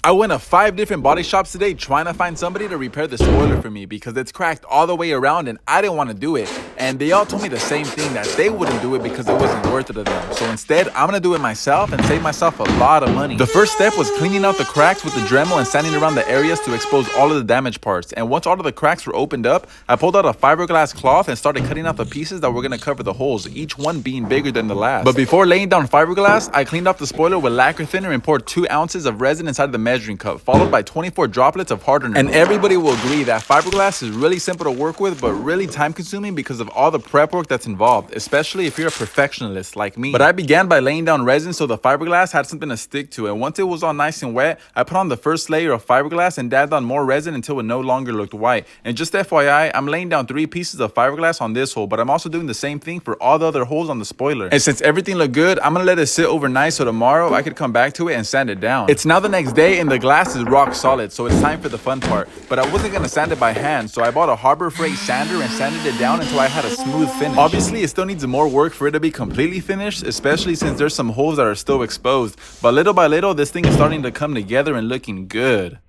I went to 5 different body shops today trying to find somebody to repair the spoiler for me because it's cracked all the way around and I didn't want to do it. And they all told me the same thing, that they wouldn't do it because it wasn't worth it to them. So instead, I'm gonna do it myself and save myself a lot of money. The first step was cleaning out the cracks with the Dremel and sanding around the areas to expose all of the damaged parts. And once all of the cracks were opened up, I pulled out a fiberglass cloth and started cutting out the pieces that were gonna cover the holes, each one being bigger than the last. But before laying down fiberglass, I cleaned off the spoiler with lacquer thinner and poured 2 ounces of resin inside the measuring cup, followed by 24 droplets of hardener. And everybody will agree that fiberglass is really simple to work with, but really time consuming because of all the prep work that's involved, especially if you're a perfectionist like me. But I began by laying down resin so the fiberglass had something to stick to, and once it was all nice and wet, I put on the first layer of fiberglass and dabbed on more resin until it no longer looked white. And just FYI, I'm laying down 3 pieces of fiberglass on this hole, but I'm also doing the same thing for all the other holes on the spoiler. And since everything looked good, I'm gonna let it sit overnight so tomorrow I could come back to it and sand it down. It's now the next day and the glass is rock solid, so it's time for the fun part. But I wasn't gonna sand it by hand, so I bought a Harbor Freight sander and sanded it down until I had a smooth finish. Obviously, it still needs more work for it to be completely finished, especially since there's some holes that are still exposed. But little by little, this thing is starting to come together and looking good.